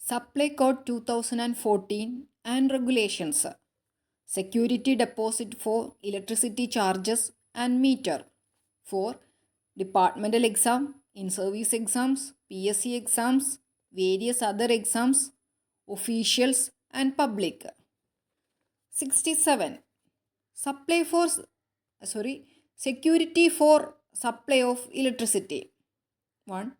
Supply Code 2014 and Regulations. Security deposit for electricity charges and meter. For departmental exam, in-service exams, PSC exams, various other exams, officials and public. 67. Supply for security for supply of electricity. 1.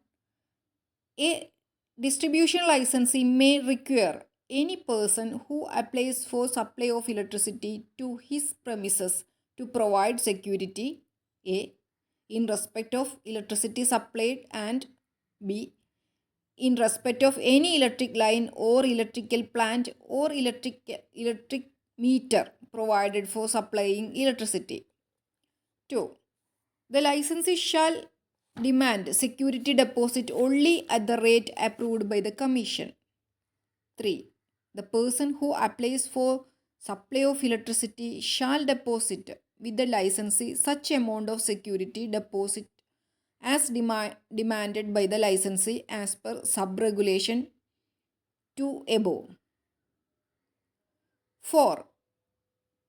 A distribution licensee may require any person who applies for supply of electricity to his premises to provide security A. in respect of electricity supplied, and B. in respect of any electric line or electrical plant or electric meter provided for supplying electricity. 2. The licensee shall demand security deposit only at the rate approved by the Commission. 3. The person who applies for supply of electricity shall deposit with the licensee such amount of security deposit as demanded by the licensee as per sub-regulation 2 above. 4.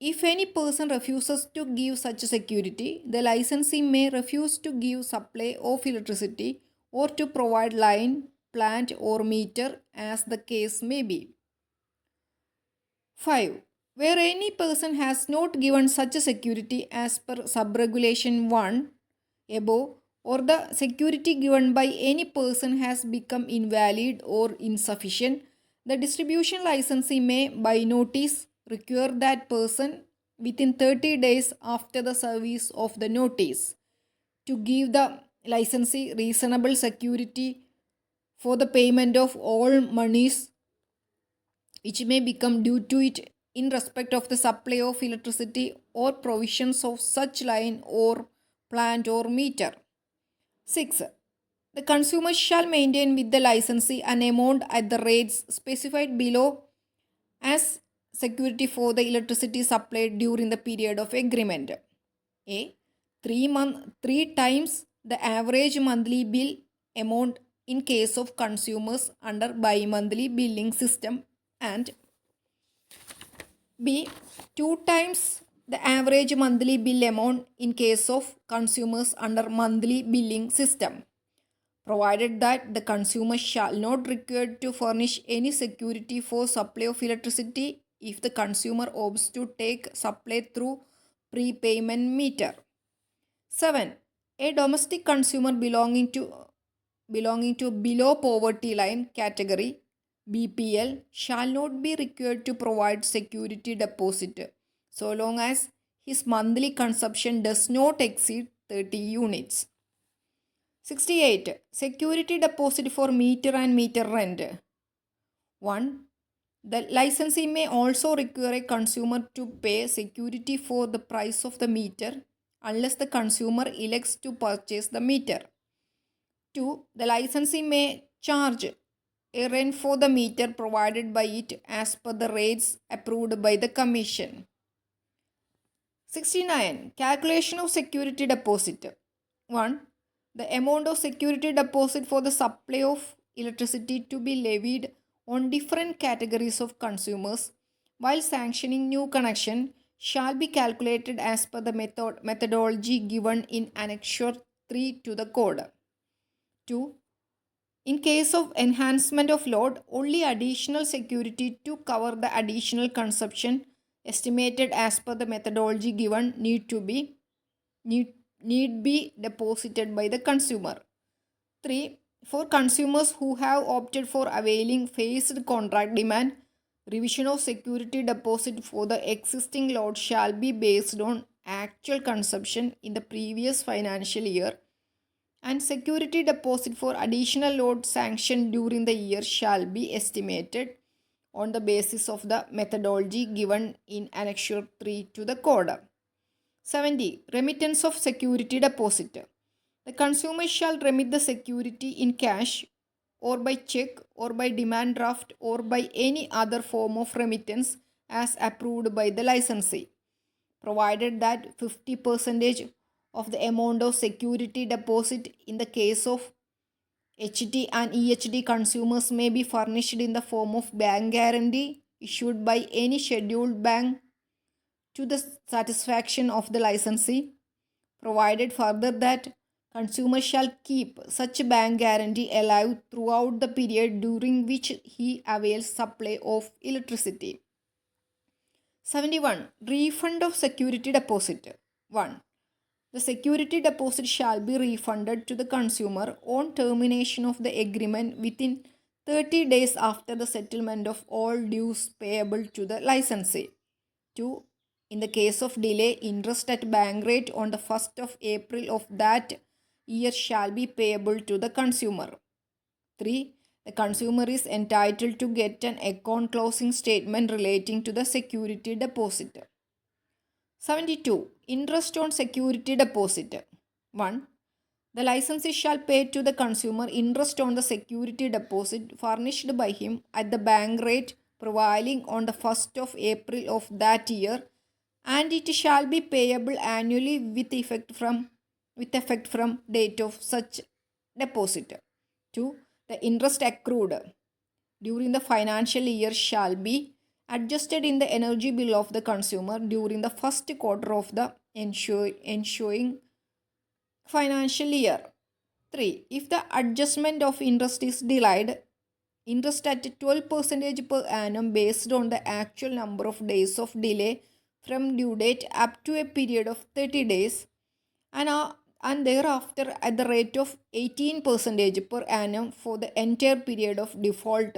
If any person refuses to give such security, the licensee may refuse to give supply of electricity or to provide line, plant or meter as the case may be. 5. Where any person has not given such a security as per sub-regulation 1 above, or the security given by any person has become invalid or insufficient, the distribution licensee may by notice require that person within 30 days after the service of the notice to give the licensee reasonable security for the payment of all monies which may become due to it in respect of the supply of electricity or provisions of such line or plant or meter. 6. The consumer shall maintain with the licensee an amount at the rates specified below as security for the electricity supplied during the period of agreement. A. 3 times the average monthly bill amount in case of consumers under bi-monthly billing system, and B. 2 times the average monthly bill amount in case of consumers under monthly billing system, provided that the consumer shall not require to furnish any security for supply of electricity if the consumer opts to take supply through prepayment meter. 7. A domestic consumer belonging to below poverty line category BPL shall not be required to provide security deposit so long as his monthly consumption does not exceed 30 units. 68. Security deposit for meter and meter rent. 1. The licensee may also require a consumer to pay security for the price of the meter unless the consumer elects to purchase the meter. 2. The licensee may charge a rent for the meter provided by it as per the rates approved by the Commission. 69. Calculation of security deposit. 1. The amount of security deposit for the supply of electricity to be levied on different categories of consumers while sanctioning new connection shall be calculated as per the methodology given in Annexure 3 to the Code. 2. In case of enhancement of load, only additional security to cover the additional consumption estimated as per the methodology given need be deposited by the consumer. 3. For consumers who have opted for availing phased contract demand, revision of security deposit for the existing load shall be based on actual consumption in the previous financial year, and security deposit for additional load sanctioned during the year shall be estimated on the basis of the methodology given in Annexure 3 to the Code. 70. Remittance of security deposit. The consumer shall remit the security in cash or by check or by demand draft or by any other form of remittance as approved by the licensee, provided that 50% of the amount of security deposit in the case of HT and EHT consumers may be furnished in the form of bank guarantee issued by any scheduled bank to the satisfaction of the licensee, provided further that consumer shall keep such bank guarantee alive throughout the period during which he avails supply of electricity. 71. Refund of security deposit. 1. The security deposit shall be refunded to the consumer on termination of the agreement within 30 days after the settlement of all dues payable to the licensee. 2. In the case of delay, interest at bank rate on the 1st of April of that year shall be payable to the consumer. 3. The consumer is entitled to get an account closing statement relating to the security deposit. 72. Interest on security deposit. 1. The licensee shall pay to the consumer interest on the security deposit furnished by him at the bank rate prevailing on the 1st of April of that year, and it shall be payable annually with effect from date of such deposit. 2. The interest accrued during the financial year shall be adjusted in the energy bill of the consumer during the first quarter of the ensuing financial year. 3. If the adjustment of interest is delayed, interest at 12% per annum based on the actual number of days of delay from due date up to a period of 30 days and thereafter at the rate of 18% per annum for the entire period of default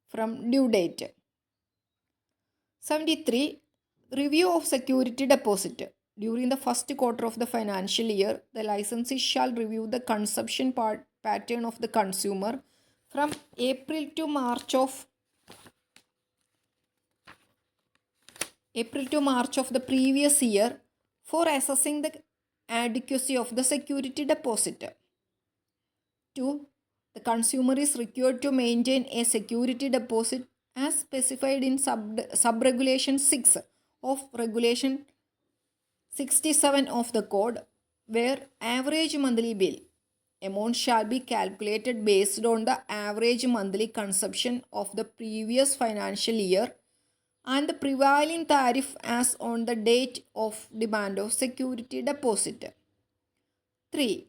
from due date. 73. Review of security deposit. During the first quarter of the financial year, the licensee shall review the consumption pattern of the consumer from April to March of the previous year for assessing the adequacy of the security deposit. 2. The consumer is required to maintain a security deposit as specified in sub-regulation 6 of regulation 67 of the code, where average monthly bill amount shall be calculated based on the average monthly consumption of the previous financial year and the prevailing tariff as on the date of demand of security deposit. 3.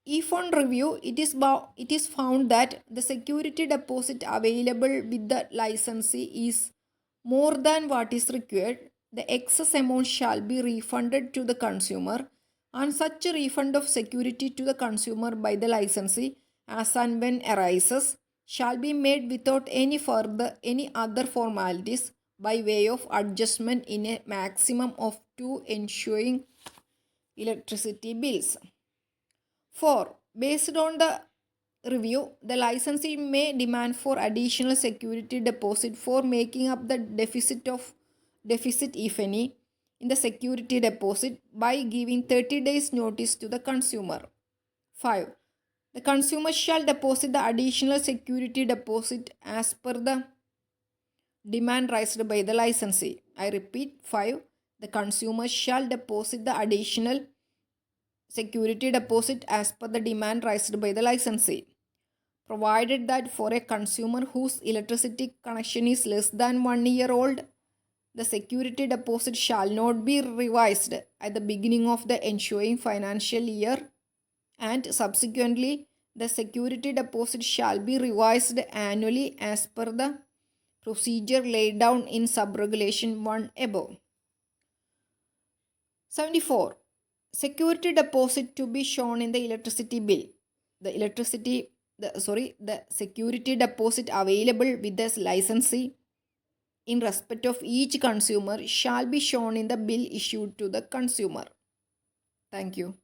If on review it is found that the security deposit available with the licensee is more than what is required, the excess amount shall be refunded to the consumer, and such a refund of security to the consumer by the licensee as and when arises shall be made without any other formalities by way of adjustment in a maximum of 2 ensuing electricity bills. 4. Based on the review, the licensee may demand for additional security deposit for making up the deficit, if any, in the security deposit by giving 30 days notice to the consumer. 5. The consumer shall deposit the additional security deposit as per the demand raised by the licensee. I repeat, 5. The consumer shall deposit the additional security deposit as per the demand raised by the licensee, provided that for a consumer whose electricity connection is less than 1 year old, the security deposit shall not be revised at the beginning of the ensuing financial year, and subsequently the security deposit shall be revised annually as per the procedure laid down in sub-regulation 1 above. 74. Security deposit to be shown in the electricity bill. The security deposit available with the licensee in respect of each consumer shall be shown in the bill issued to the consumer. Thank you.